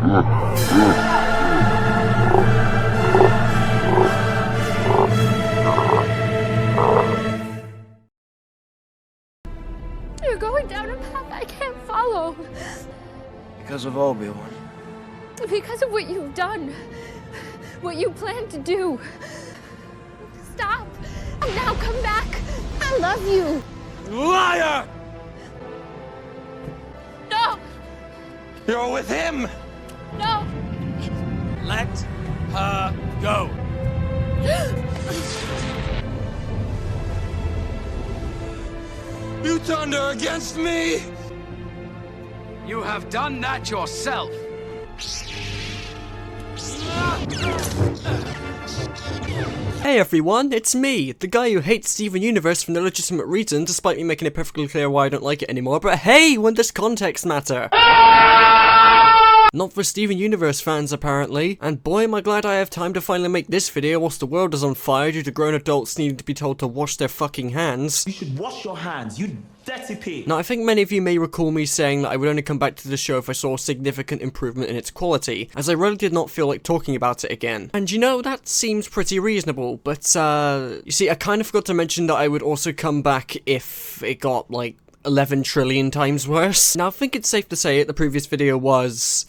You're going down a path I can't follow. Because of Obi-Wan. Because of what you've done. What you plan to do. Stop. Now come back. I love you. Liar! No. You're with him! No. Let her go. You turned her against me! You have done that yourself. Hey everyone, it's me, the guy who hates Steven Universe for no legitimate reason, despite me making it perfectly clear why I don't like it anymore, but hey, when does context matter? Not for Steven Universe fans, apparently. And boy am I glad I have time to finally make this video whilst the world is on fire due to grown adults needing to be told to wash their fucking hands. You should wash your hands, you dirty pig. Now, I think many of you may recall me saying that I would only come back to the show if I saw a significant improvement in its quality, as I really did not feel like talking about it again. And you know, that seems pretty reasonable, but you see, I kind of forgot to mention that I would also come back if it got, like, 11 trillion times worse. Now, I think it's safe to say it, the previous video was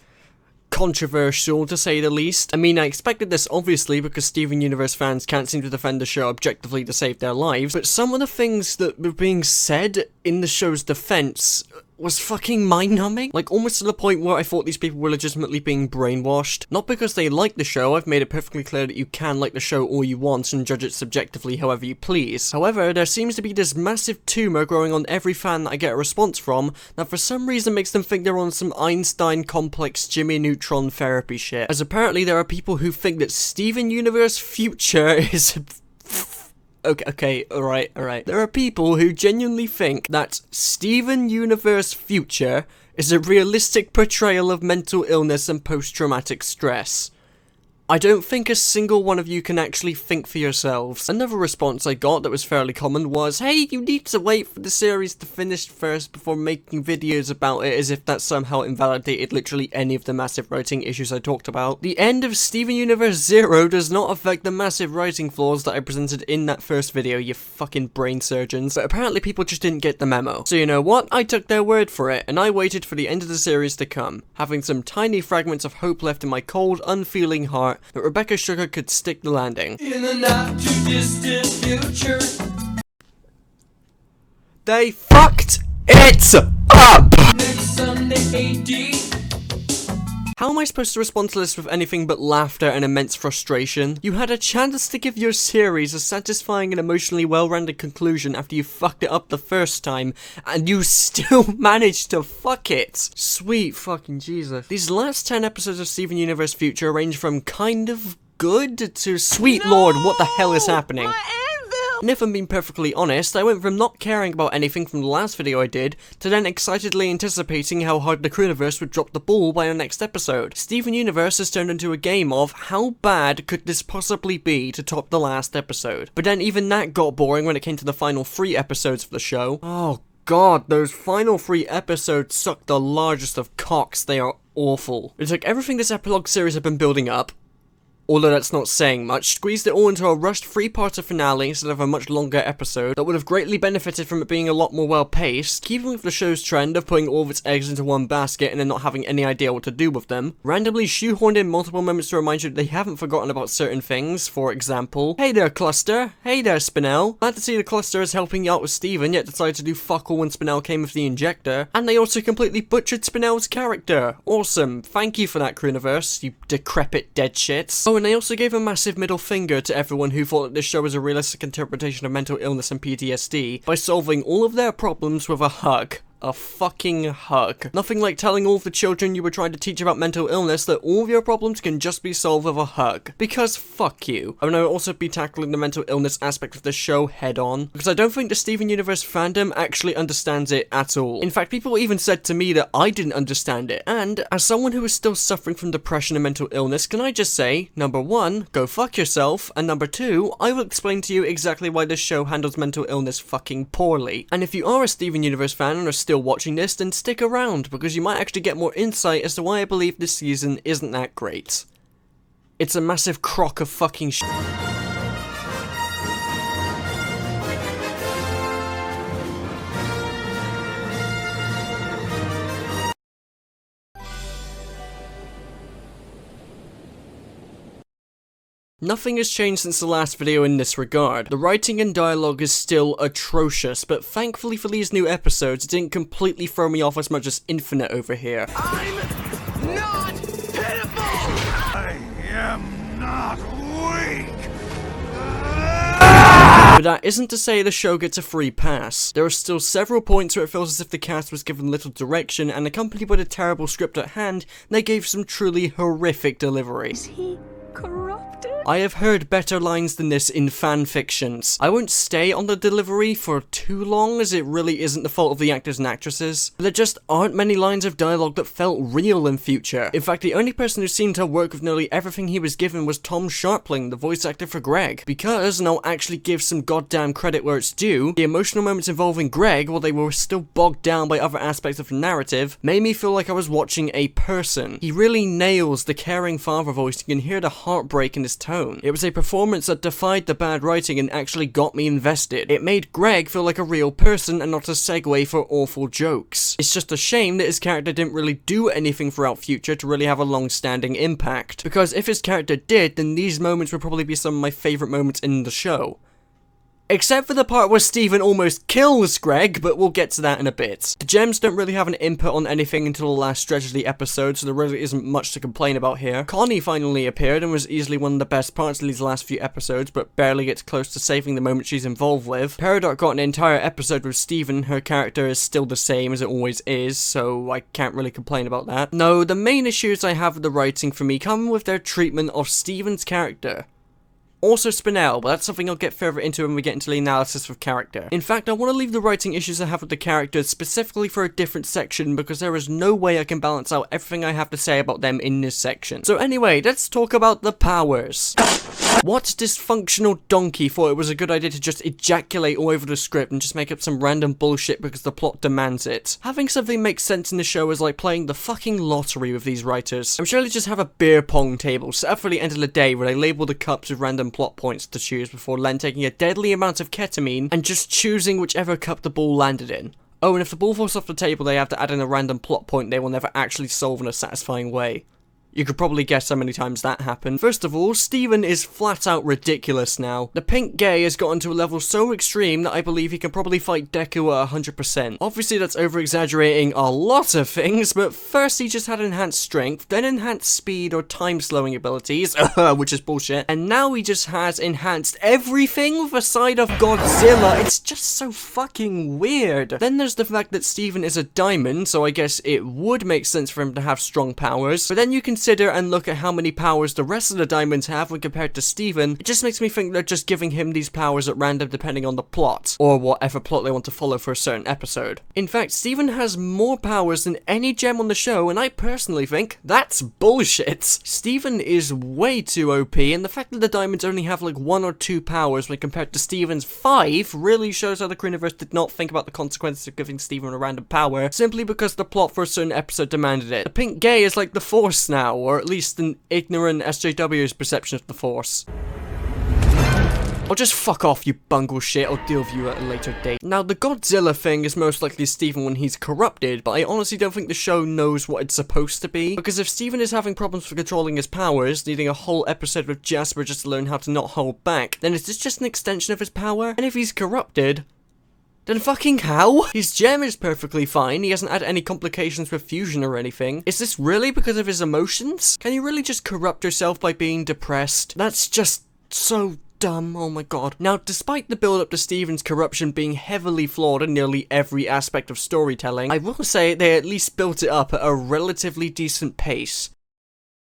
controversial, to say the least. I mean, I expected this obviously because Steven Universe fans can't seem to defend the show objectively to save their lives, but some of the things that were being said in the show's defense was fucking mind-numbing. Like, almost to the point where I thought these people were legitimately being brainwashed. Not because they like the show, I've made it perfectly clear that you can like the show all you want and judge it subjectively however you please. However, there seems to be this massive tumor growing on every fan that I get a response from that for some reason makes them think they're on some Einstein complex Jimmy Neutron therapy shit. As apparently there are people who think that Steven Universe Future is Okay, alright. There are people who genuinely think that Steven Universe Future is a realistic portrayal of mental illness and post-traumatic stress. I don't think a single one of you can actually think for yourselves. Another response I got that was fairly common was, hey, you need to wait for the series to finish first before making videos about it, as if that somehow invalidated literally any of the massive writing issues I talked about. The end of Steven Universe 0 does not affect the massive writing flaws that I presented in that first video, you fucking brain surgeons. But apparently people just didn't get the memo. So you know what? I took their word for it, and I waited for the end of the series to come, having some tiny fragments of hope left in my cold, unfeeling heart that Rebecca Sugar could stick the landing. In the not too distant future. They fucked it up! Next Sunday AD. How am I supposed to respond to this with anything but laughter and immense frustration? You had a chance to give your series a satisfying and emotionally well-rounded conclusion after you fucked it up the first time, and you still managed to fuck it! Sweet fucking Jesus. These last 10 episodes of Steven Universe Future range from kind of good to sweet lord, what the hell is happening? And if I'm being perfectly honest, I went from not caring about anything from the last video I did, to then excitedly anticipating how hard the Crewniverse would drop the ball by the next episode. Steven Universe has turned into a game of, how bad could this possibly be to top the last episode? But then even that got boring when it came to the final 3 episodes of the show. Oh god, those final 3 episodes suck the largest of cocks, they are awful. It's like everything this epilogue series had been building up, although that's not saying much, squeezed it all into a rushed 3-parter finale instead of a much longer episode that would have greatly benefited from it being a lot more well-paced, keeping with the show's trend of putting all of its eggs into one basket and then not having any idea what to do with them, randomly shoehorned in multiple moments to remind you that they haven't forgotten about certain things. For example, hey there Cluster, hey there Spinel, glad to see the Cluster is helping you out with Steven, yet decided to do fuck all when Spinel came with the injector, and they also completely butchered Spinel's character. Awesome, thank you for that, Crewniverse, you decrepit dead shits. Oh, and they also gave a massive middle finger to everyone who thought that this show was a realistic interpretation of mental illness and PTSD by solving all of their problems with a hug. A fucking hug. Nothing like telling all of the children you were trying to teach about mental illness that all of your problems can just be solved with a hug. Because fuck you. I will also be tackling the mental illness aspect of the show head on, because I don't think the Steven Universe fandom actually understands it at all. In fact, people even said to me that I didn't understand it, and as someone who is still suffering from depression and mental illness, can I just say, number 1, go fuck yourself, and number 2, I will explain to you exactly why this show handles mental illness fucking poorly. And if you are a Steven Universe fan and are still watching this, then stick around, because you might actually get more insight as to why I believe this season isn't that great. It's a massive crock of fucking shit. Nothing has changed since the last video in this regard. The writing and dialogue is still atrocious, but thankfully for these new episodes, it didn't completely throw me off as much as Infinite over here. I'm not pitiful! I am not weak! But that isn't to say the show gets a free pass. There are still several points where it feels as if the cast was given little direction, and accompanied with a terrible script at hand, they gave some truly horrific delivery. Is he corrupted? I have heard better lines than this in fan fictions. I won't stay on the delivery for too long, as it really isn't the fault of the actors and actresses, but there just aren't many lines of dialogue that felt real in Future. In fact, the only person who seemed to work with nearly everything he was given was Tom Sharpling, the voice actor for Greg. Because, and I'll actually give some goddamn credit where it's due, the emotional moments involving Greg, while they were still bogged down by other aspects of the narrative, made me feel like I was watching a person. He really nails the caring father voice. You can hear the heartbreak in his tone. It was a performance that defied the bad writing and actually got me invested. It made Greg feel like a real person and not a segue for awful jokes. It's just a shame that his character didn't really do anything throughout Future to really have a long-standing impact. Because if his character did, then these moments would probably be some of my favourite moments in the show. Except for the part where Steven almost kills Greg, but we'll get to that in a bit. The gems don't really have an input on anything until the last stretch of the episode, so there really isn't much to complain about here. Connie finally appeared and was easily one of the best parts of these last few episodes, but barely gets close to saving the moment she's involved with. Peridot got an entire episode with Steven. Her character is still the same as it always is, so I can't really complain about that. No, the main issues I have with the writing for me come with their treatment of Steven's character. Also Spinel, but that's something I'll get further into when we get into the analysis of character. In fact, I want to leave the writing issues I have with the characters specifically for a different section, because there is no way I can balance out everything I have to say about them in this section. So anyway, let's talk about the powers. What dysfunctional donkey thought it was a good idea to just ejaculate all over the script and just make up some random bullshit because the plot demands it? Having something make sense in the show is like playing the fucking lottery with these writers. I'm sure they just have a beer pong table set up for the end of the day where they label the cups with random plot points to choose before Len taking a deadly amount of ketamine and just choosing whichever cup the ball landed in. Oh, and if the ball falls off the table, they have to add in a random plot point they will never actually solve in a satisfying way. You could probably guess how many times that happened. First of all, Steven is flat out ridiculous now. The pink gay has gotten to a level so extreme that I believe he can probably fight Deku at 100%. Obviously that's over-exaggerating a lot of things, but first he just had enhanced strength, then enhanced speed or time slowing abilities, which is bullshit, and now he just has enhanced everything with a side of Godzilla. It's just so fucking weird. Then there's the fact that Steven is a diamond, so I guess it would make sense for him to have strong powers, but then you consider and look at how many powers the rest of the diamonds have when compared to Steven. It just makes me think they're just giving him these powers at random depending on the plot, or whatever plot they want to follow for a certain episode. In fact, Steven has more powers than any gem on the show, and I personally think that's bullshit. Steven is way too OP, and the fact that the diamonds only have like 1 or 2 powers when compared to Steven's 5 really shows how the Creaniverse did not think about the consequences of giving Steven a random power, simply because the plot for a certain episode demanded it. The pink gay is like the Force now, or at least an ignorant SJW's perception of the Force. Or just fuck off, you bungle shit, I'll deal with you at a later date. Now, the Godzilla thing is most likely Steven when he's corrupted, but I honestly don't think the show knows what it's supposed to be. Because if Steven is having problems with controlling his powers, needing a whole episode with Jasper just to learn how to not hold back, then is this just an extension of his power? And if he's corrupted, then fucking how? His gem is perfectly fine, he hasn't had any complications with fusion or anything. Is this really because of his emotions? Can you really just corrupt yourself by being depressed? That's just so dumb, oh my god. Now, despite the build-up to Steven's corruption being heavily flawed in nearly every aspect of storytelling, I will say they at least built it up at a relatively decent pace.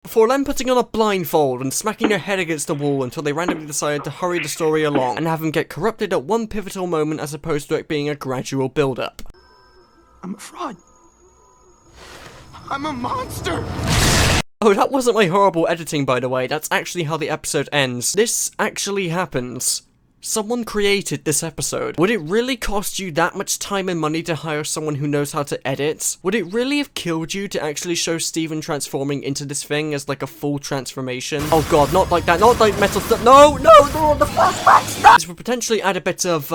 Before them putting on a blindfold and smacking their head against the wall until they randomly decided to hurry the story along and have him get corrupted at one pivotal moment as opposed to it being a gradual build-up. I'm a fraud. I'm a monster! Oh, that wasn't my horrible editing, by the way. That's actually how the episode ends. This actually happens. Someone created this episode. Would it really cost you that much time and money to hire someone who knows how to edit? Would it really have killed you to actually show Steven transforming into this thing as like a full transformation? Oh god, not like that, not like metal stuff. No, the flashbacks. No. This would potentially add a bit of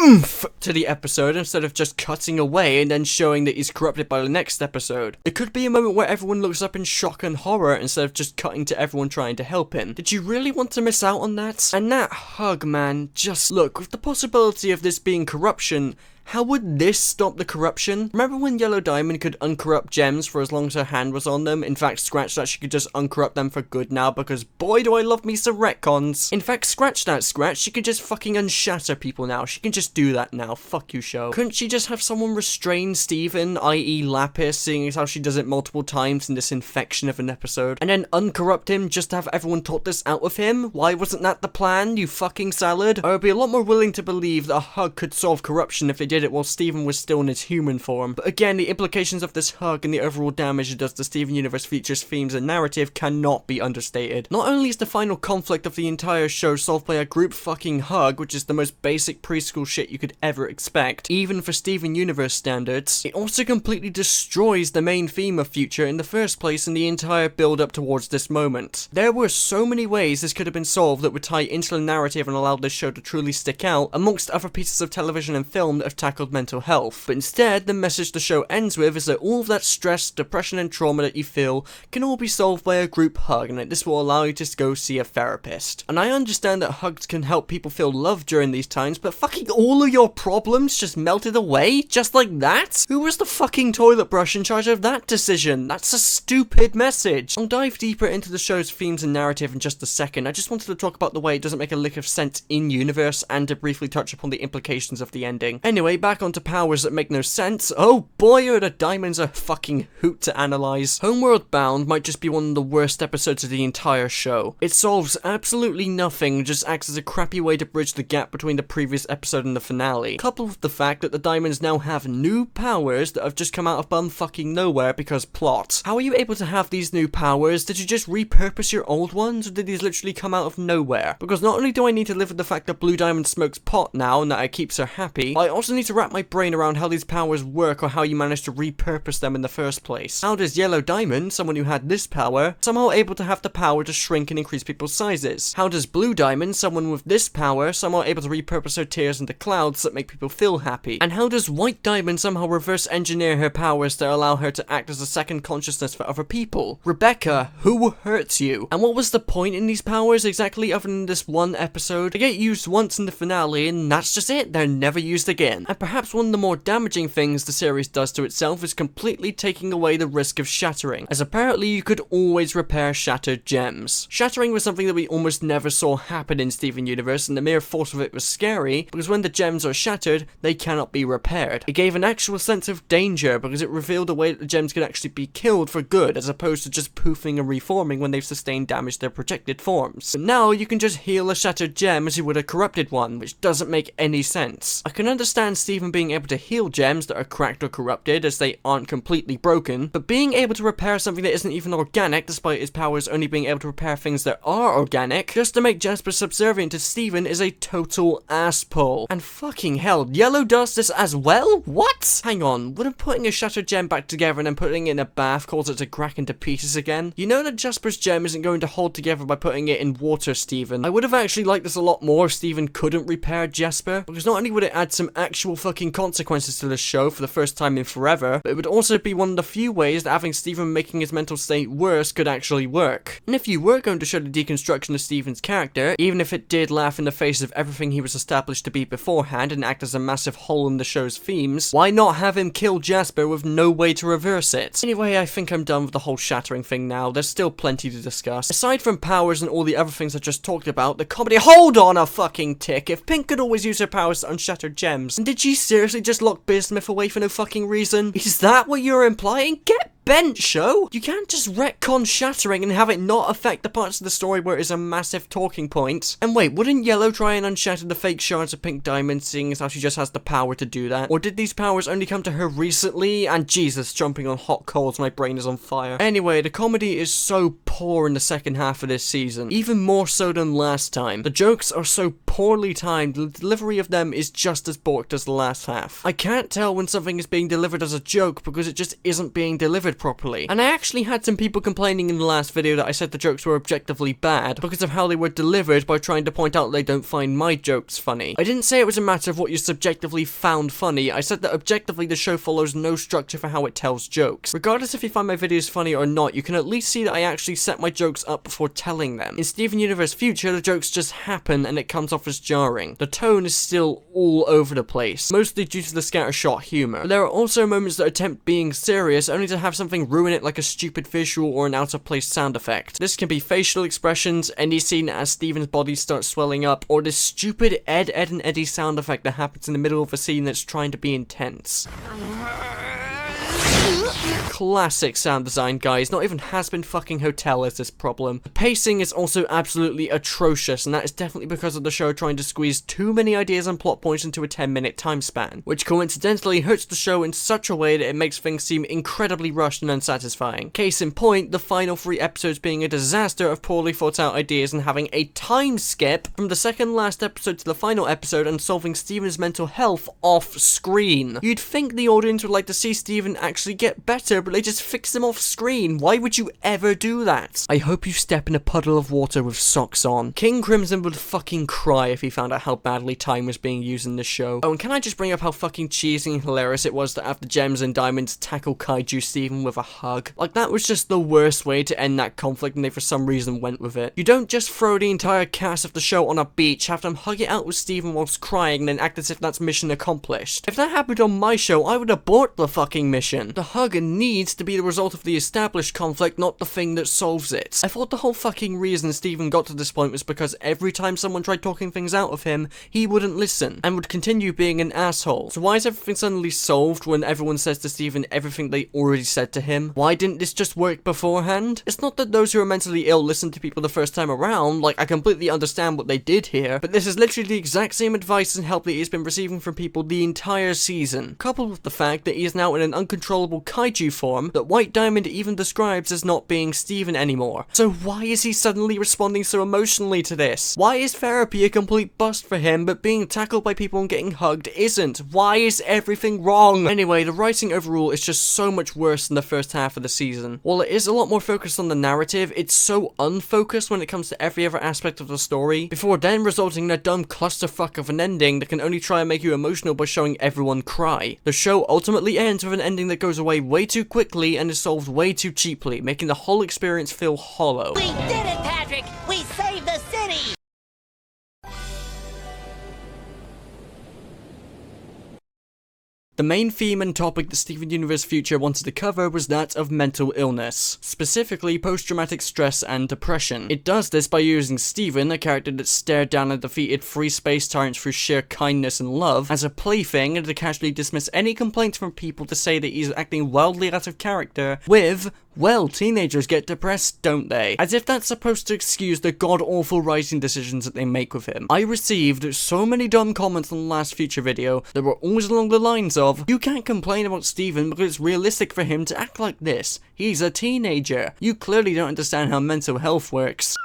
oomph to the episode instead of just cutting away and then showing that he's corrupted by the next episode. It could be a moment where everyone looks up in shock and horror instead of just cutting to everyone trying to help him. Did you really want to miss out on that? And that hug, man, just look, with the possibility of this being corruption, how would this stop the corruption? Remember when Yellow Diamond could uncorrupt gems for as long as her hand was on them? In fact, scratch that, she could just uncorrupt them for good now because boy do I love me some retcons. In fact, scratch that, scratch, she could just fucking unshatter people now. She can just do that now. Fuck you, show. Couldn't she just have someone restrain Steven, i.e. Lapis, seeing as how she does it multiple times in this infection of an episode? And then uncorrupt him just to have everyone talk this out of him? Why wasn't that the plan, you fucking salad? I would be a lot more willing to believe that a hug could solve corruption if they did it while Steven was still in his human form. But again, the implications of this hug and the overall damage it does to Steven Universe features, themes, and narrative cannot be understated. Not only is the final conflict of the entire show solved by a group fucking hug, which is the most basic preschool shit you could ever expect, even for Steven Universe standards, it also completely destroys the main theme of Future in the first place in the entire build up towards this moment. There were so many ways this could have been solved that would tie into the narrative and allow this show to truly stick out, amongst other pieces of television and film that have tackled mental health. But instead, the message the show ends with is that all of that stress, depression, and trauma that you feel can all be solved by a group hug, and that this will allow you to go see a therapist. And I understand that hugs can help people feel loved during these times, but fucking all of your problems just melted away? Just like that? Who was the fucking toilet brush in charge of that decision? That's a stupid message. I'll dive deeper into the show's themes and narrative in just a second. I just wanted to talk about the way it doesn't make a lick of sense in universe, and to briefly touch upon the implications of the ending. Anyway, back onto powers that make no sense. Oh boy, are the diamonds a fucking hoot to analyze. Homeworld Bound might just be one of the worst episodes of the entire show. It solves absolutely nothing, just acts as a crappy way to bridge the gap between the previous episode and the finale, coupled with the fact that the diamonds now have new powers that have just come out of bum-fucking nowhere because plot. How are you able to have these new powers? Did you just repurpose your old ones, or did these literally come out of nowhere? Because not only do I need to live with the fact that Blue Diamond smokes pot now and that it keeps her happy, I also need to wrap my brain around how these powers work or how you manage to repurpose them in the first place. How does Yellow Diamond, someone who had this power, somehow able to have the power to shrink and increase people's sizes? How does Blue Diamond, someone with this power, somehow able to repurpose her tears into clouds that make people feel happy? And how does White Diamond somehow reverse engineer her powers to allow her to act as a second consciousness for other people? Rebecca, who hurts you? And what was the point in these powers exactly other than this one episode? They get used once in the finale and that's just it, they're never used again. And perhaps one of the more damaging things the series does to itself is completely taking away the risk of shattering, as apparently you could always repair shattered gems. Shattering was something that we almost never saw happen in Steven Universe, and the mere thought of it was scary, because when the gems are shattered, they cannot be repaired. It gave an actual sense of danger, because it revealed a way that the gems could actually be killed for good, as opposed to just poofing and reforming when they've sustained damage to their projected forms. But now you can just heal a shattered gem as you would a corrupted one, which doesn't make any sense. I can understand Steven being able to heal gems that are cracked or corrupted, as they aren't completely broken, but being able to repair something that isn't even organic, despite his powers only being able to repair things that are organic, just to make Jasper subservient to Steven, is a total ass pull. And fucking hell, Yellow does this as well? What? Hang on, wouldn't putting a shattered gem back together and then putting it in a bath cause it to crack into pieces again? You know that Jasper's gem isn't going to hold together by putting it in water, Steven. I would have actually liked this a lot more if Steven couldn't repair Jasper, because not only would it add some actual fucking consequences to the show for the first time in forever, but it would also be one of the few ways that having Steven making his mental state worse could actually work. And if you were going to show the deconstruction of Steven's character, even if it did laugh in the face of everything he was established to be beforehand and act as a massive hole in the show's themes, why not have him kill Jasper with no way to reverse it? Anyway, I think I'm done with the whole shattering thing now. There's still plenty to discuss. Aside from powers and all the other things I just talked about, the comedy— hold on a fucking tick! If Pink could always use her powers to unshatter gems, and did she seriously just lock Bismuth away for no fucking reason? Is that what you're implying? Get bent, show! You can't just retcon shattering and have it not affect the parts of the story where it is a massive talking point. And wait, wouldn't Yellow try and unshatter the fake shards of Pink Diamond, seeing as how she just has the power to do that? Or did these powers only come to her recently? And Jesus, jumping on hot coals, my brain is on fire. Anyway, the comedy is so poor in the second half of this season, even more so than last time. The jokes are so poorly timed, the delivery of them is just as borked as the last half. I can't tell when something is being delivered as a joke because it just isn't being delivered properly. And I actually had some people complaining in the last video that I said the jokes were objectively bad because of how they were delivered by trying to point out they don't find my jokes funny. I didn't say it was a matter of what you subjectively found funny, I said that objectively the show follows no structure for how it tells jokes. Regardless if you find my videos funny or not, you can at least see that I actually set my jokes up before telling them. In Steven Universe Future, the jokes just happen and it comes off as jarring. The tone is still all over the place, mostly due to the scattershot humor. But there are also moments that attempt being serious only to have something ruin it, like a stupid visual or an out of place sound effect. This can be facial expressions, any scene as Steven's body starts swelling up, or this stupid Ed, Edd and Eddy sound effect that happens in the middle of a scene that's trying to be intense. Classic sound design, guys. Not even Has-Been fucking Hotel has this problem. The pacing is also absolutely atrocious, and that is definitely because of the show trying to squeeze too many ideas and plot points into a 10-minute time span, which coincidentally hurts the show in such a way that it makes things seem incredibly rushed and unsatisfying. Case in point, the final 3 episodes being a disaster of poorly thought out ideas and having a time skip from the second last episode to the final episode and solving Steven's mental health off screen. You'd think the audience would like to see Steven actually get better, but they just fix them off screen. Why would you ever do that? I hope you step in a puddle of water with socks on. King Crimson would fucking cry if he found out how badly time was being used in this show. Oh, and can I just bring up how fucking cheesy and hilarious it was to have the Gems and Diamonds tackle Kaiju Steven with a hug? Like, that was just the worst way to end that conflict, and they for some reason went with it. You don't just throw the entire cast of the show on a beach, have them hug it out with Steven whilst crying, and then act as if that's mission accomplished. If that happened on my show, I would abort the fucking mission. The hug needs to be the result of the established conflict, not the thing that solves it. I thought the whole fucking reason Steven got to this point was because every time someone tried talking things out of him, he wouldn't listen, and would continue being an asshole. So why is everything suddenly solved when everyone says to Steven everything they already said to him? Why didn't this just work beforehand? It's not that those who are mentally ill listen to people the first time around, like, I completely understand what they did here, but this is literally the exact same advice and help that he's been receiving from people the entire season, coupled with the fact that he is now in an uncontrollable kaiju form that White Diamond even describes as not being Steven anymore. So why is he suddenly responding so emotionally to this? Why is therapy a complete bust for him, but being tackled by people and getting hugged isn't? Why is everything wrong? Anyway, the writing overall is just so much worse than the first half of the season. While it is a lot more focused on the narrative, it's so unfocused when it comes to every other aspect of the story, before then resulting in a dumb clusterfuck of an ending that can only try and make you emotional by showing everyone cry. The show ultimately ends with an ending that goes away way too quickly and is solved way too cheaply, making the whole experience feel hollow. We did it, Patrick! We saved the city! The main theme and topic that Steven Universe Future wanted to cover was that of mental illness, specifically post-traumatic stress and depression. It does this by using Steven, a character that stared down and defeated 3 space tyrants through sheer kindness and love, as a plaything and to casually dismiss any complaints from people to say that he's acting wildly out of character with, well, teenagers get depressed, don't they? As if that's supposed to excuse the god-awful writing decisions that they make with him. I received so many dumb comments on the last Future video that were always along the lines of, you can't complain about Steven because it's realistic for him to act like this. He's a teenager. You clearly don't understand how mental health works.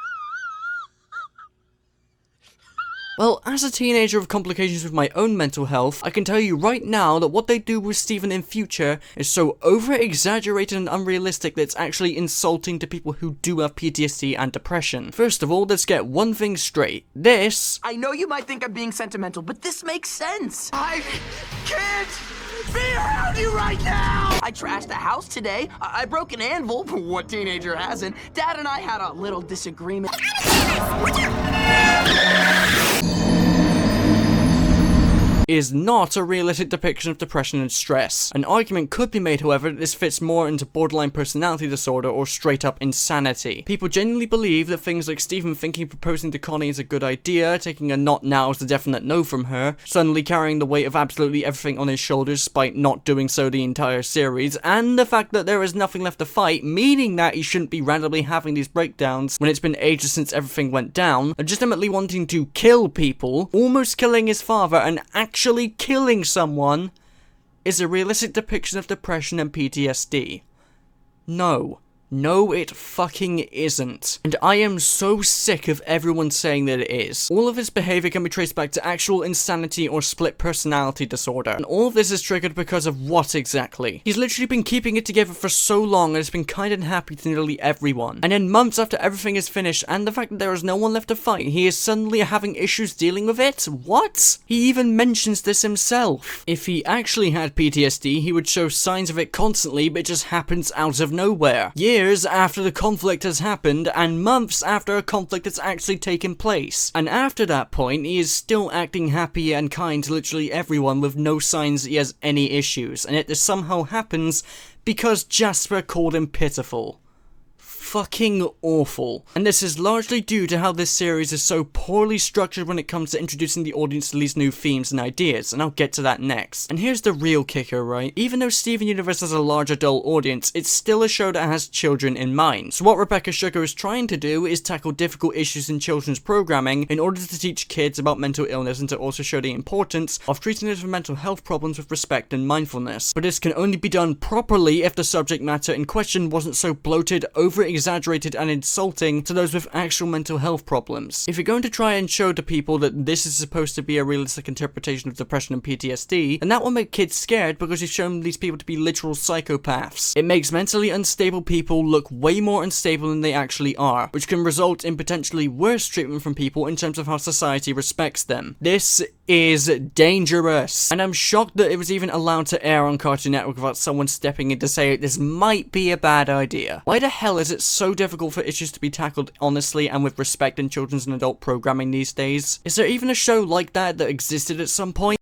Well, as a teenager with complications with my own mental health, I can tell you right now that what they do with Steven in Future is so over-exaggerated and unrealistic that it's actually insulting to people who do have PTSD and depression. First of all, let's get one thing straight. This... I know you might think I'm being sentimental, but this makes sense. I can't be around you right now! I trashed the house today. I broke an anvil. What teenager hasn't? Dad and I had a little disagreement. Is not a realistic depiction of depression and stress. An argument could be made, however, that this fits more into borderline personality disorder or straight up insanity. People genuinely believe that things like Steven thinking proposing to Connie is a good idea, taking a not now as a definite no from her, suddenly carrying the weight of absolutely everything on his shoulders despite not doing so the entire series, and the fact that there is nothing left to fight, meaning that he shouldn't be randomly having these breakdowns when it's been ages since everything went down, legitimately wanting to kill people, almost killing his father, and actually killing someone, is a realistic depiction of depression and PTSD. No. No, it fucking isn't. And I am so sick of everyone saying that it is. All of his behavior can be traced back to actual insanity or split personality disorder. And all of this is triggered because of what exactly? He's literally been keeping it together for so long and has been kind and happy to nearly everyone. And then months after everything is finished and the fact that there is no one left to fight, he is suddenly having issues dealing with it? What? He even mentions this himself. If he actually had PTSD, he would show signs of it constantly, but it just happens out of nowhere. Years after the conflict has happened, and months after a conflict has actually taken place. And after that point, he is still acting happy and kind to literally everyone with no signs that he has any issues, and it somehow happens because Jasper called him pitiful. Fucking awful. And this is largely due to how this series is so poorly structured when it comes to introducing the audience to these new themes and ideas, and I'll get to that next. And here's the real kicker, right? Even though Steven Universe has a large adult audience, it's still a show that has children in mind. So what Rebecca Sugar is trying to do is tackle difficult issues in children's programming in order to teach kids about mental illness and to also show the importance of treating those with mental health problems with respect and mindfulness. But this can only be done properly if the subject matter in question wasn't so bloated, over-exaggerated and insulting to those with actual mental health problems. If you're going to try and show to people that this is supposed to be a realistic interpretation of depression and PTSD, then that will make kids scared because you've shown these people to be literal psychopaths. It makes mentally unstable people look way more unstable than they actually are, which can result in potentially worse treatment from people in terms of how society respects them. This is dangerous, and I'm shocked that it was even allowed to air on Cartoon Network without someone stepping in to say this might be a bad idea. Why the hell is it so difficult for issues to be tackled honestly and with respect in children's and adult programming these days? Is there even a show like that existed at some point?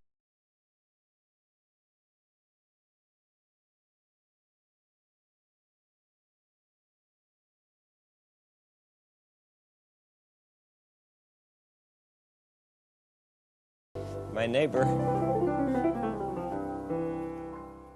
My neighbor.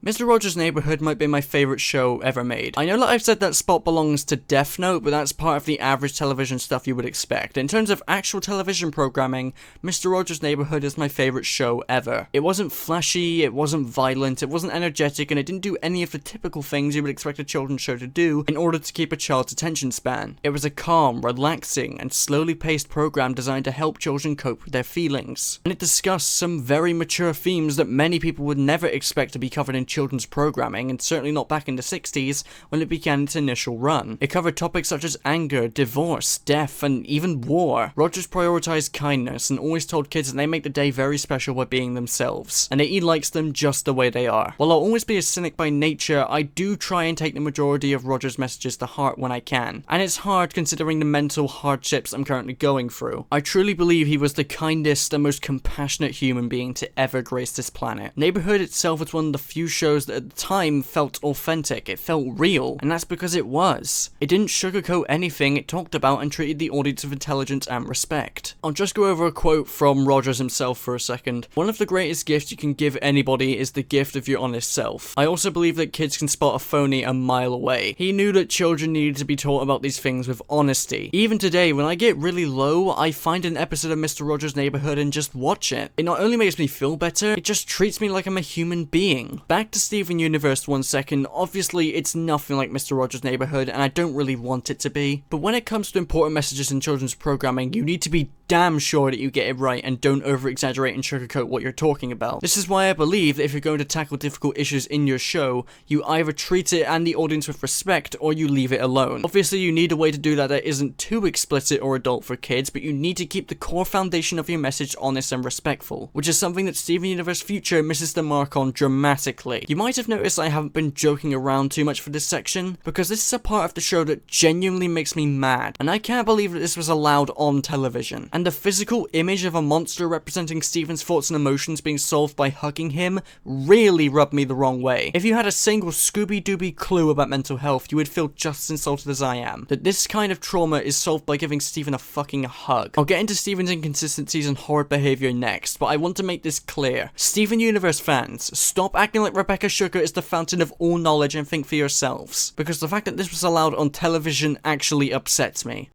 Mr. Rogers' Neighborhood might be my favorite show ever made. I know that I've said that spot belongs to Death Note, but that's part of the average television stuff you would expect. In terms of actual television programming, Mr. Rogers' Neighborhood is my favorite show ever. It wasn't flashy, it wasn't violent, it wasn't energetic, and it didn't do any of the typical things you would expect a children's show to do in order to keep a child's attention span. It was a calm, relaxing, and slowly paced program designed to help children cope with their feelings. And it discussed some very mature themes that many people would never expect to be covered in children's programming, and certainly not back in the 60s when it began its initial run. It covered topics such as anger, divorce, death, and even war. Rogers prioritized kindness and always told kids that they make the day very special by being themselves, and that he likes them just the way they are. While I'll always be a cynic by nature, I do try and take the majority of Rogers' messages to heart when I can, and it's hard considering the mental hardships I'm currently going through. I truly believe he was the kindest and most compassionate human being to ever grace this planet. Neighborhood itself was one of the few shows that at the time felt authentic, it felt real, and that's because it was. It didn't sugarcoat anything it talked about and treated the audience with intelligence and respect. I'll just go over a quote from Rogers himself for a second. "One of the greatest gifts you can give anybody is the gift of your honest self. I also believe that kids can spot a phony a mile away. He knew that children needed to be taught about these things with honesty. Even today, when I get really low, I find an episode of Mr. Rogers' Neighborhood and just watch it. It not only makes me feel better, it just treats me like I'm a human being." Back to Steven Universe 1 second, obviously it's nothing like Mr. Rogers' Neighborhood, and I don't really want it to be. But when it comes to important messages in children's programming, you need to be damn sure that you get it right and don't over-exaggerate and sugarcoat what you're talking about. This is why I believe that if you're going to tackle difficult issues in your show, you either treat it and the audience with respect, or you leave it alone. Obviously, you need a way to do that isn't too explicit or adult for kids, but you need to keep the core foundation of your message honest and respectful, which is something that Steven Universe Future misses the mark on dramatically. You might have noticed I haven't been joking around too much for this section, because this is a part of the show that genuinely makes me mad, and I can't believe that this was allowed on television. And the physical image of a monster representing Steven's thoughts and emotions being solved by hugging him really rubbed me the wrong way. If you had a single Scooby-Dooby clue about mental health, you would feel just as insulted as I am. That this kind of trauma is solved by giving Steven a fucking hug. I'll get into Steven's inconsistencies and horrid behavior next, but I want to make this clear. Steven Universe fans, stop acting like Rebecca Sugar is the fountain of all knowledge and think for yourselves, because the fact that this was allowed on television actually upsets me.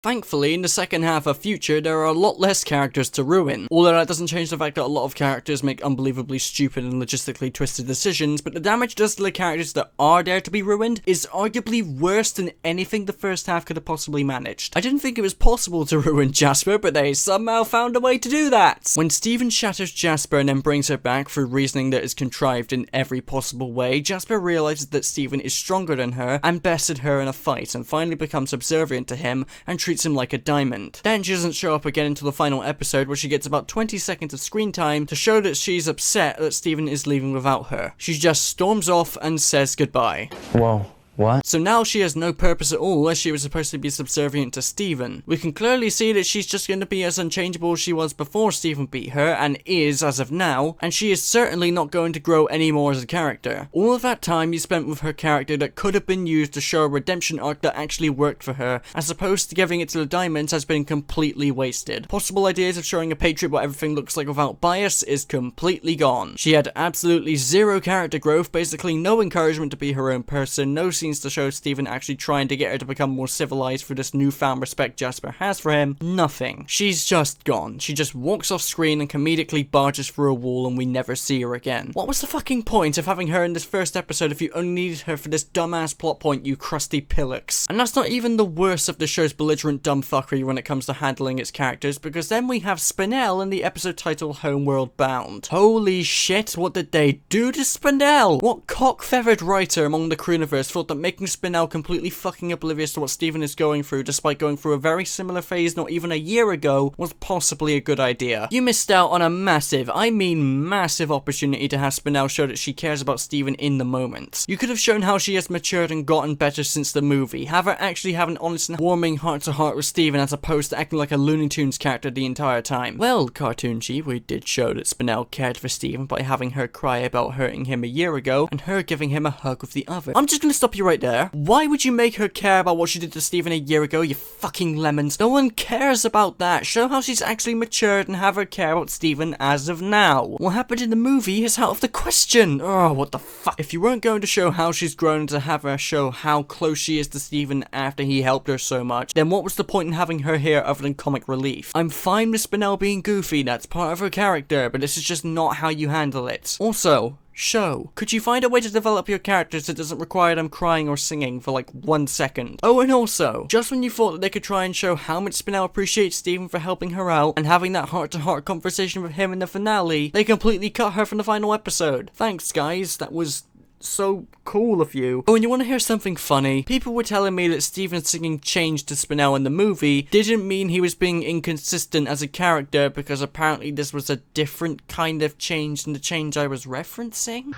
Thankfully, in the second half of Future, there are a lot less characters to ruin. Although that doesn't change the fact that a lot of characters make unbelievably stupid and logistically twisted decisions, but the damage does to the characters that are there to be ruined is arguably worse than anything the first half could have possibly managed. I didn't think it was possible to ruin Jasper, but they somehow found a way to do that! When Steven shatters Jasper and then brings her back through reasoning that is contrived in every possible way, Jasper realizes that Steven is stronger than her and bested her in a fight, and finally becomes subservient to him and treats him like a diamond. Then she doesn't show up again until the final episode, where she gets about 20 seconds of screen time to show that she's upset that Steven is leaving without her. She just storms off and says goodbye. Whoa. What? So now she has no purpose at all, as she was supposed to be subservient to Steven. We can clearly see that she's just going to be as unchangeable as she was before Steven beat her, and is as of now, and she is certainly not going to grow any more as a character. All of that time you spent with her character that could have been used to show a redemption arc that actually worked for her, as opposed to giving it to the diamonds, has been completely wasted. Possible ideas of showing a patriot what everything looks like without bias is completely gone. She had absolutely zero character growth, basically no encouragement to be her own person, no scenes to show Steven actually trying to get her to become more civilized for this newfound respect Jasper has for him. Nothing. She's just gone. She just walks off screen and comedically barges through a wall and we never see her again. What was the fucking point of having her in this first episode if you only needed her for this dumbass plot point, you crusty pillocks? And that's not even the worst of the show's belligerent dumb fuckery when it comes to handling its characters, because then we have Spinel in the episode titled Homeworld Bound. Holy shit, what did they do to Spinel? What cock-feathered writer among the Crewniverse thought that making Spinel completely fucking oblivious to what Steven is going through, despite going through a very similar phase not even a year ago, was possibly a good idea? You missed out on a massive, I mean massive opportunity to have Spinel show that she cares about Steven in the moment. You could have shown how she has matured and gotten better since the movie. Have her actually have an honest and warming heart-to-heart with Steven as opposed to acting like a Looney Tunes character the entire time. Well, Cartoon Chief, we did show that Spinel cared for Steven by having her cry about hurting him a year ago and her giving him a hug with the other. I'm just gonna stop you right there. Why would you make her care about what she did to Steven a year ago, you fucking lemons? No one cares about that. Show how she's actually matured and have her care about Steven as of now. What happened in the movie is out of the question. Oh, what the fuck? If you weren't going to show how she's grown to have her show how close she is to Steven after he helped her so much, then what was the point in having her here other than comic relief? I'm fine with Spinel being goofy, that's part of her character, but this is just not how you handle it. Also, show. Could you find a way to develop your characters that doesn't require them crying or singing for like 1 second? Oh, and also, just when you thought that they could try and show how much Spinel appreciates Steven for helping her out and having that heart-to-heart conversation with him in the finale, they completely cut her from the final episode. Thanks, guys. That was so cool of you. Oh, and you want to hear something funny? People were telling me that Steven singing Change to Spinel in the movie didn't mean he was being inconsistent as a character, because apparently this was a different kind of change than the change I was referencing.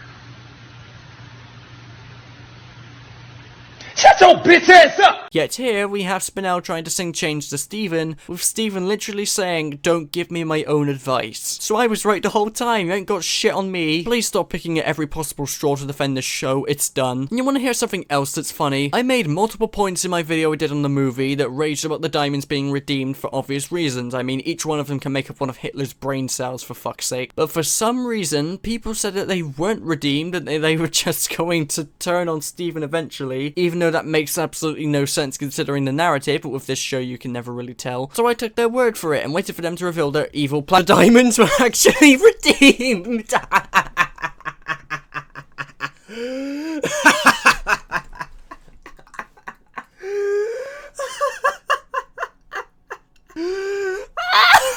Shut your bitch ass up! Yet here we have Spinel trying to sing Change to Steven, with Steven literally saying, "Don't give me my own advice." So I was right the whole time, you ain't got shit on me. Please stop picking at every possible straw to defend this show, it's done. And you wanna hear something else that's funny? I made multiple points in my video I did on the movie that raged about the diamonds being redeemed for obvious reasons. I mean, each one of them can make up one of Hitler's brain cells, for fuck's sake. But for some reason, people said that they weren't redeemed, and they were just going to turn on Steven eventually, even though that makes absolutely no sense considering the narrative, but with this show you can never really tell. So I took their word for it and waited for them to reveal their evil plan. The diamonds were actually redeemed!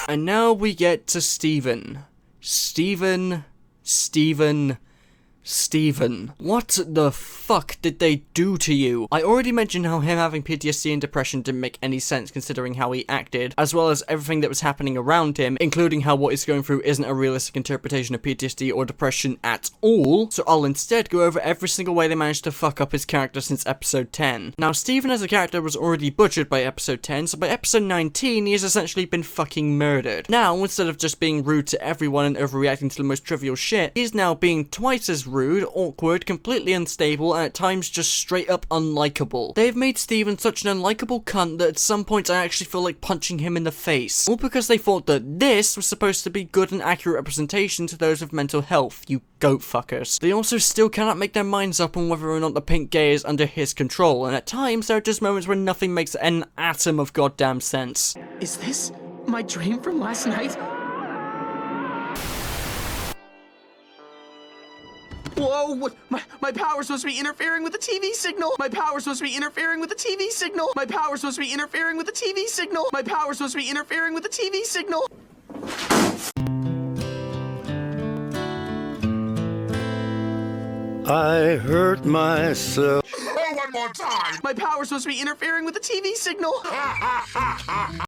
And now we get to Steven. Steven. What the fuck did they do to you? I already mentioned how him having PTSD and depression didn't make any sense considering how he acted, as well as everything that was happening around him, including how what he's going through isn't a realistic interpretation of PTSD or depression at all, so I'll instead go over every single way they managed to fuck up his character since episode 10. Now, Steven as a character was already butchered by episode 10, so by episode 19 he has essentially been fucking murdered. Now, instead of just being rude to everyone and overreacting to the most trivial shit, he's now being twice as rude, awkward, completely unstable, and at times just straight up unlikable. They've made Steven such an unlikable cunt that at some points I actually feel like punching him in the face. All because they thought that this was supposed to be good and accurate representation to those with mental health, you goat fuckers. They also still cannot make their minds up on whether or not the pink gay is under his control, and at times there are just moments where nothing makes an atom of goddamn sense. Is this my dream from last night? Whoa, what? My power's supposed to be interfering with the TV signal. My power's supposed to be interfering with the TV signal. My power's supposed to be interfering with the TV signal. My power's supposed to be interfering with the TV signal. I hurt myself. One more time! My power's supposed to be interfering with the TV signal.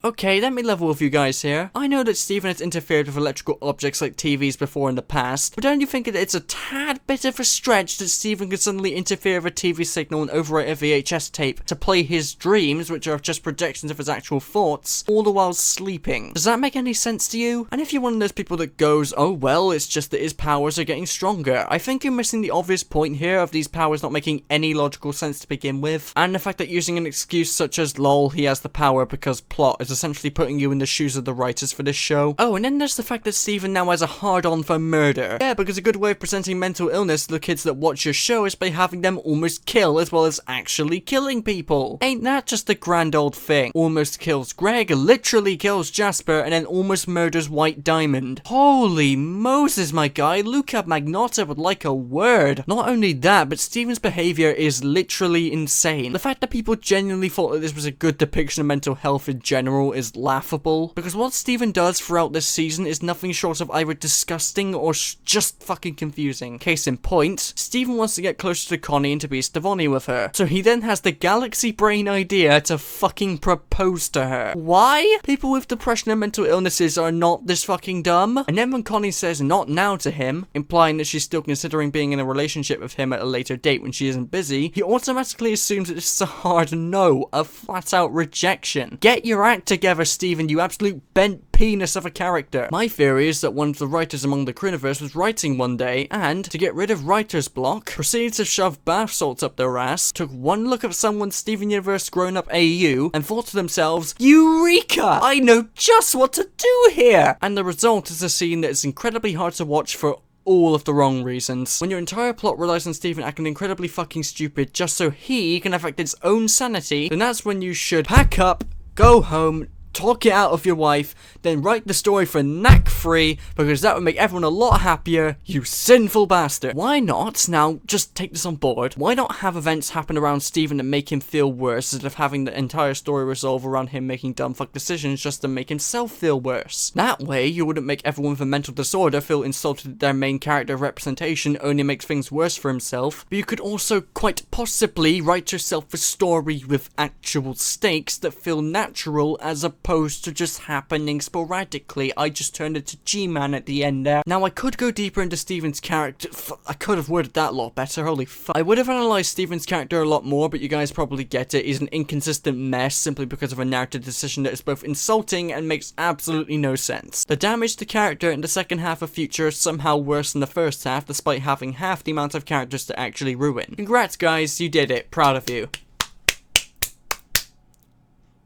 Okay, let me level with you guys here. I know that Steven has interfered with electrical objects like TVs before in the past, but don't you think that it's a tad bit of a stretch that Steven could suddenly interfere with a TV signal and overwrite a VHS tape to play his dreams, which are just projections of his actual thoughts, all the while sleeping? Does that make any sense to you? And if you're one of those people that goes, oh well, it's just that his powers are getting stronger, I think you're missing the obvious point here of these powers not making any logical sense to begin with, and the fact that using an excuse such as lol, he has the power because plot is essentially putting you in the shoes of the writers for this show. Oh, and then there's the fact that Steven now has a hard-on for murder. Yeah, because a good way of presenting mental illness to the kids that watch your show is by having them almost kill as well as actually killing people. Ain't that just a grand old thing? Almost kills Greg, literally kills Jasper, and then almost murders White Diamond. Holy Moses, my guy, Luca Magnotta would like a word. Not only that, but Steven's behavior is literally insane. The fact that people genuinely thought that this was a good depiction of mental health in general is laughable, because what Steven does throughout this season is nothing short of either disgusting or just fucking confusing. Case in point, Steven wants to get closer to Connie and to be Stevonnie with her, so he then has the galaxy brain idea to fucking propose to her. Why? People with depression and mental illnesses are not this fucking dumb. And then when Connie says not now to him, implying that she's still considering being in a relationship with him at a later date when she isn't busy, he automatically assumes that this is a hard no, a flat out rejection. Get your act together, Steven, you absolute bent penis of a character. My theory is that one of the writers among the Criniverse was writing one day, and to get rid of writer's block, proceeded to shove bath salts up their ass, took one look at someone's Steven Universe grown up AU, and thought to themselves, Eureka! I know just what to do here! And the result is a scene that is incredibly hard to watch for all of the wrong reasons. When your entire plot relies on Steven acting incredibly fucking stupid just so he can affect his own sanity, then that's when you should pack up, go home, talk it out of your wife, then write the story for knack free, because that would make everyone a lot happier, you sinful bastard. Why not, now just take this on board, why not have events happen around Steven that make him feel worse instead of having the entire story resolve around him making dumb fuck decisions just to make himself feel worse? That way, you wouldn't make everyone with a mental disorder feel insulted that their main character representation only makes things worse for himself, but you could also quite possibly write yourself a story with actual stakes that feel natural as opposed to just happening sporadically. I just turned into G-Man at the end there. Now, I could go deeper into Steven's character. I could have worded that a lot better, holy fuck. I would have analysed Steven's character a lot more, but you guys probably get it. He's an inconsistent mess simply because of a narrative decision that is both insulting and makes absolutely no sense. The damage to character in the second half of Future is somehow worse than the first half, despite having half the amount of characters to actually ruin. Congrats guys, you did it. Proud of you.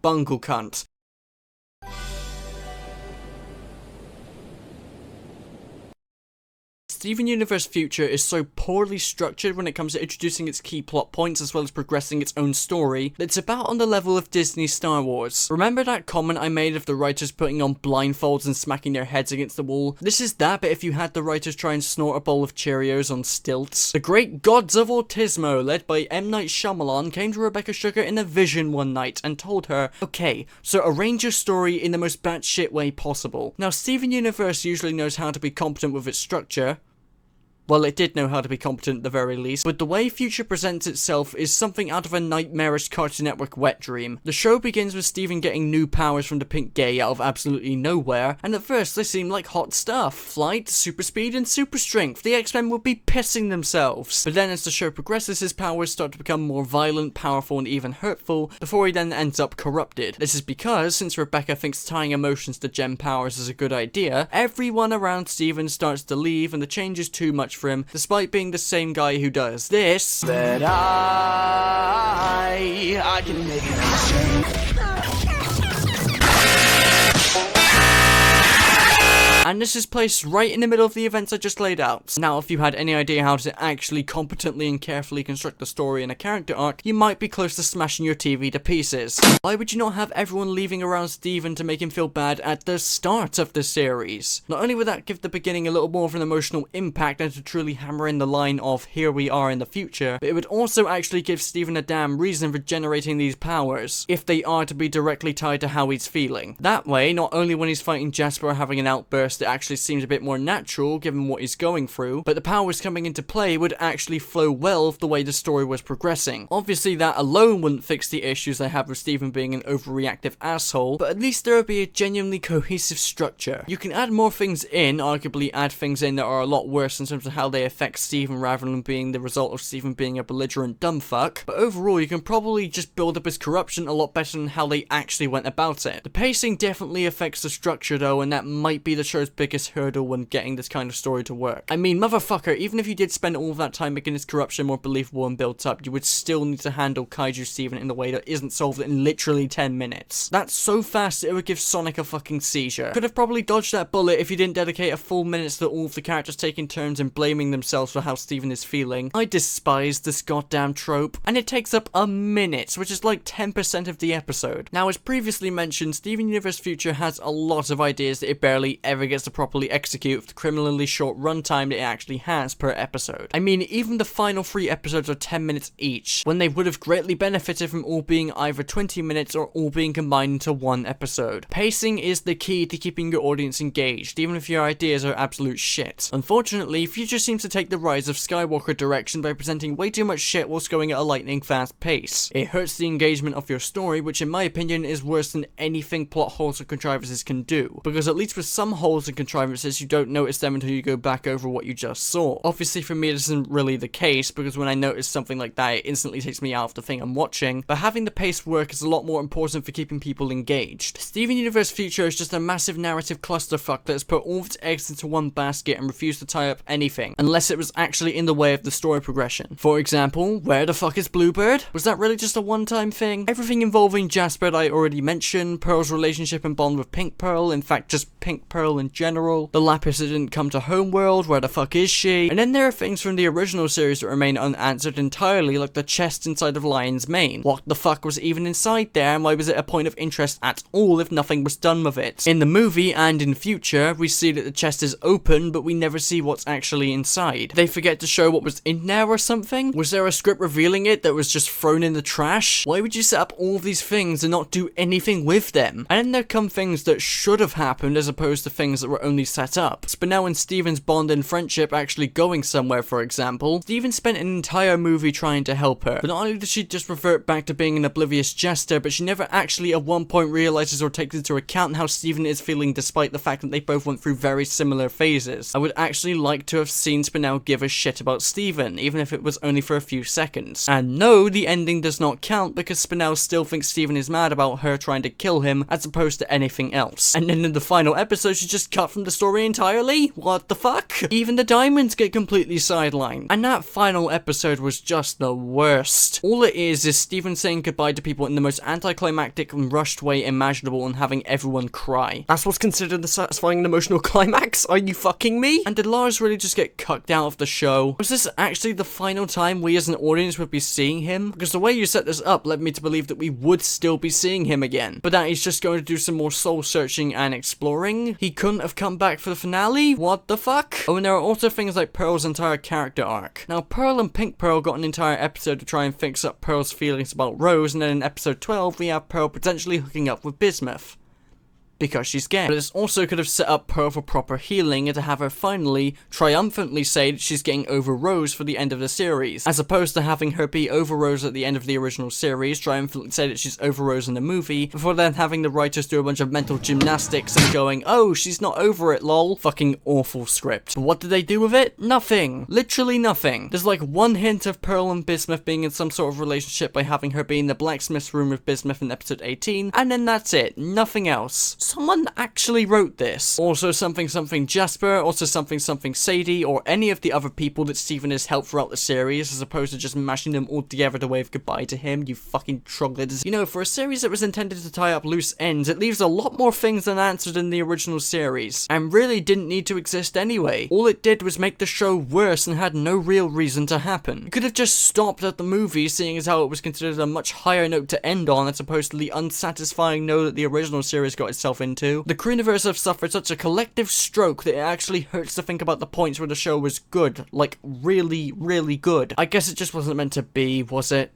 Bungle cunt. Steven Universe Future is so poorly structured when it comes to introducing its key plot points as well as progressing its own story that it's about on the level of Disney's Star Wars. Remember that comment I made of the writers putting on blindfolds and smacking their heads against the wall? This is that, but if you had the writers try and snort a bowl of Cheerios on stilts. The great gods of autismo, led by M. Night Shyamalan, came to Rebecca Sugar in a vision one night and told her, okay, so arrange your story in the most batshit way possible. Now, Steven Universe usually knows how to be competent with its structure. Well, it did know how to be competent at the very least, but the way Future presents itself is something out of a nightmarish Cartoon Network wet dream. The show begins with Steven getting new powers from the pink gay out of absolutely nowhere, and at first they seem like hot stuff. Flight, super speed, and super strength. The X-Men would be pissing themselves. But then as the show progresses, his powers start to become more violent, powerful, and even hurtful, before he then ends up corrupted. This is because, since Rebecca thinks tying emotions to gem powers is a good idea, everyone around Steven starts to leave, and the change is too much for him, despite being the same guy who does this. That I can make it. And this is placed right in the middle of the events I just laid out. Now, if you had any idea how to actually competently and carefully construct a story and a character arc, you might be close to smashing your TV to pieces. Why would you not have everyone leaving around Steven to make him feel bad at the start of the series? Not only would that give the beginning a little more of an emotional impact and to truly hammer in the line of here we are in the future, but it would also actually give Steven a damn reason for generating these powers, if they are to be directly tied to how he's feeling. That way, not only when he's fighting Jasper or having an outburst, it actually seems a bit more natural given what he's going through, but the powers coming into play would actually flow well with the way the story was progressing. Obviously that alone wouldn't fix the issues I have with Steven being an overreactive asshole, but at least there would be a genuinely cohesive structure. You can add more things in, arguably add things in that are a lot worse in terms of how they affect Steven rather than being the result of Steven being a belligerent dumbfuck, but overall you can probably just build up his corruption a lot better than how they actually went about it. The pacing definitely affects the structure though, and that might be the show's biggest hurdle when getting this kind of story to work. I mean, motherfucker, even if you did spend all of that time making his corruption more believable and built up, you would still need to handle Kaiju Steven in a way that isn't solved in literally 10 minutes. That's so fast it would give Sonic a fucking seizure. Could have probably dodged that bullet if you didn't dedicate a full minute to all of the characters taking turns and blaming themselves for how Steven is feeling. I despise this goddamn trope, and it takes up a minute, which is like 10% of the episode. Now, as previously mentioned, Steven Universe Future has a lot of ideas that it barely ever gets to properly execute with the criminally short runtime that it actually has per episode. I mean, even the final 3 episodes are 10 minutes each, when they would have greatly benefited from all being either 20 minutes or all being combined into one episode. Pacing is the key to keeping your audience engaged, even if your ideas are absolute shit. Unfortunately, Future seems to take the Rise of Skywalker direction by presenting way too much shit whilst going at a lightning fast pace. It hurts the engagement of your story, which in my opinion is worse than anything plot holes or contrivances can do, because at least with some holes and contrivances you don't notice them until you go back over what you just saw. Obviously for me this isn't really the case, because when I notice something like that it instantly takes me out of the thing I'm watching, but having the pace work is a lot more important for keeping people engaged. Steven Universe Future is just a massive narrative clusterfuck that has put all of its eggs into one basket and refused to tie up anything, unless it was actually in the way of the story progression. For example, where the fuck is Bluebird? Was that really just a one-time thing? Everything involving Jasper that I already mentioned, Pearl's relationship and bond with Pink Pearl, in fact just Pink Pearl in general, the Lapis that didn't come to Homeworld, where the fuck is she? And then there are things from the original series that remain unanswered entirely, like the chest inside of Lion's Mane. What the fuck was even inside there, and why was it a point of interest at all if nothing was done with it? In the movie and in Future, we see that the chest is open, but we never see what's actually inside. Did they forget to show what was in there or something? Was there a script revealing it that was just thrown in the trash? Why would you set up all these things and not do anything with them? And then there come things that should have happened as opposed to things that were only set up. Spinel and Steven's bond and friendship actually going somewhere, for example. Steven spent an entire movie trying to help her, but not only does she just revert back to being an oblivious jester, but she never actually at one point realizes or takes into account how Steven is feeling despite the fact that they both went through very similar phases. I would actually like to have seen Spinel give a shit about Steven, even if it was only for a few seconds. And no, the ending does not count because Spinel still thinks Steven is mad about her trying to kill him as opposed to anything else. And then in the final episode she just cut from the story entirely? What the fuck? Even the diamonds get completely sidelined. And that final episode was just the worst. All it is Steven saying goodbye to people in the most anticlimactic and rushed way imaginable and having everyone cry. That's what's considered the satisfying and emotional climax? Are you fucking me? And did Lars really just get cucked out of the show? Was this actually the final time we as an audience would be seeing him? Because the way you set this up led me to believe that we would still be seeing him again, but that he's just going to do some more soul searching and exploring. He couldn't have come back for the finale? What the fuck? Oh, and there are also things like Pearl's entire character arc. Now, Pearl and Pink Pearl got an entire episode to try and fix up Pearl's feelings about Rose, and then in episode 12 we have Pearl potentially hooking up with Bismuth. Because she's gay. But this also could have set up Pearl for proper healing and to have her finally, triumphantly say that she's getting over Rose for the end of the series, as opposed to having her be over Rose at the end of the original series, triumphantly say that she's over Rose in the movie, before then having the writers do a bunch of mental gymnastics and going, oh, she's not over it, lol. Fucking awful script. But what did they do with it? Nothing. Literally nothing. There's like one hint of Pearl and Bismuth being in some sort of relationship by having her be in the blacksmith's room with Bismuth in episode 18, and then that's it. Nothing else. someone actually wrote this. Also something something Jasper, also something something Sadie, or any of the other people that Steven has helped throughout the series, as opposed to just mashing them all together to wave goodbye to him, you fucking troglodytes. You know, for a series that was intended to tie up loose ends, it leaves a lot more things unanswered in the original series, and really didn't need to exist anyway. All it did was make the show worse and had no real reason to happen. It could have just stopped at the movie, seeing as how it was considered a much higher note to end on, as opposed to the unsatisfying note that the original series got itself into. The Queeniverse have suffered such a collective stroke that it actually hurts to think about the points where the show was good, like really, really good. I guess it just wasn't meant to be, was it?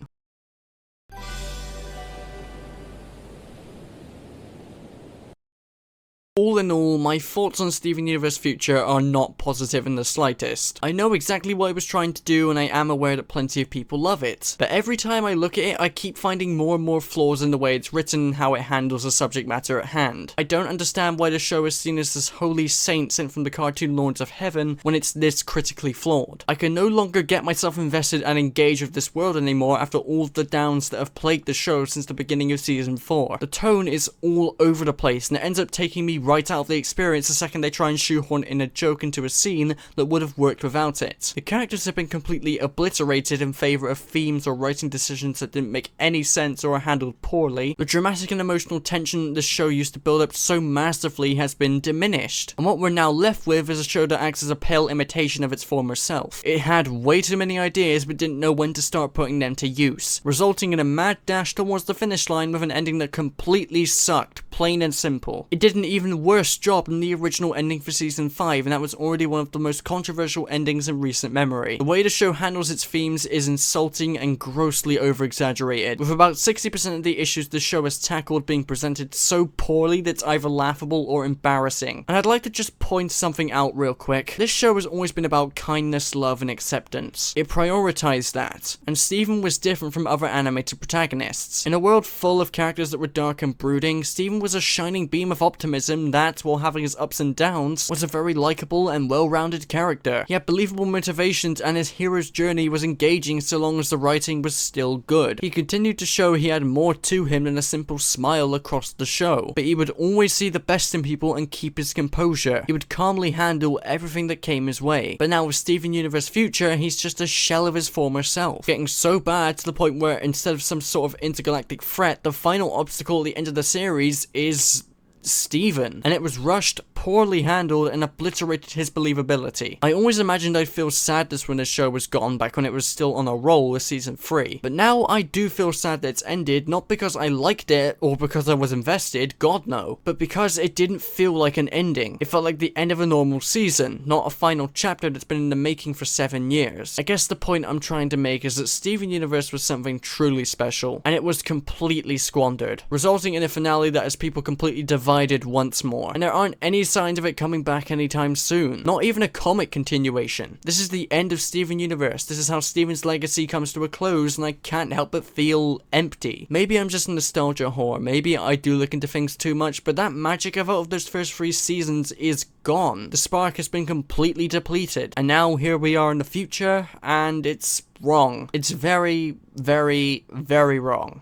All in all, my thoughts on Steven Universe Future are not positive in the slightest. I know exactly what it was trying to do, and I am aware that plenty of people love it. But every time I look at it, I keep finding more and more flaws in the way it's written and how it handles the subject matter at hand. I don't understand why the show is seen as this holy saint sent from the cartoon lords of heaven when it's this critically flawed. I can no longer get myself invested and engaged with this world anymore after all of the downs that have plagued the show since the beginning of season 4. The tone is all over the place, and it ends up taking me right out of the experience the second they try and shoehorn in a joke into a scene that would have worked without it. The characters have been completely obliterated in favour of themes or writing decisions that didn't make any sense or are handled poorly. The dramatic and emotional tension this show used to build up so masterfully has been diminished, and what we're now left with is a show that acts as a pale imitation of its former self. It had way too many ideas but didn't know when to start putting them to use, resulting in a mad dash towards the finish line with an ending that completely sucked, plain and simple. It did an even worse job than the original ending for season 5, and that was already one of the most controversial endings in recent memory. The way the show handles its themes is insulting and grossly over-exaggerated, with about 60% of the issues the show has tackled being presented so poorly that it's either laughable or embarrassing. And I'd like to just point something out real quick. This show has always been about kindness, love, and acceptance. It prioritized that, and Steven was different from other animated protagonists. In a world full of characters that were dark and brooding, Steven was a shining beam of optimism that, while having his ups and downs, was a very likable and well-rounded character. He had believable motivations, and his hero's journey was engaging so long as the writing was still good. He continued to show he had more to him than a simple smile across the show, but he would always see the best in people and keep his composure. He would calmly handle everything that came his way. But now with Steven Universe Future, he's just a shell of his former self, getting so bad to the point where instead of some sort of intergalactic threat, the final obstacle at the end of the series is Steven, and it was rushed, poorly handled, and obliterated his believability. I always imagined I'd feel sadness when the show was gone back when it was still on a roll with season 3, but now I do feel sad that it's ended, not because I liked it or because I was invested, god no, but because it didn't feel like an ending. It felt like the end of a normal season, not a final chapter that's been in the making for 7 years. I guess the point I'm trying to make is that Steven Universe was something truly special, and it was completely squandered, resulting in a finale that has people completely divided once more, and there aren't any signs of it coming back anytime soon. Not even a comic continuation. This is the end of Steven Universe. This is how Steven's legacy comes to a close, and I can't help but feel empty. Maybe I'm just a nostalgia whore. Maybe I do look into things too much, but that magic out of those first 3 seasons is gone. The spark has been completely depleted, and now here we are in the future, and it's wrong. It's very, very, very wrong.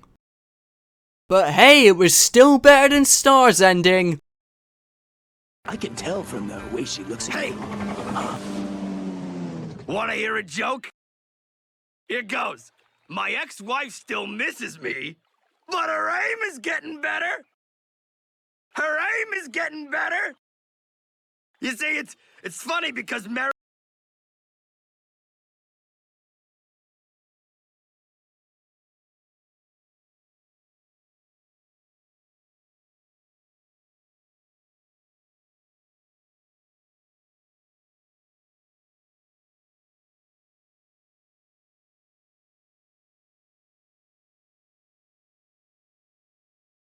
But hey, it was still better than Star's ending. I can tell from the way she looks at me. Wanna hear a joke? Here goes. My ex-wife still misses me, but her aim is getting better. Her aim is getting better. You see, it's funny because Mary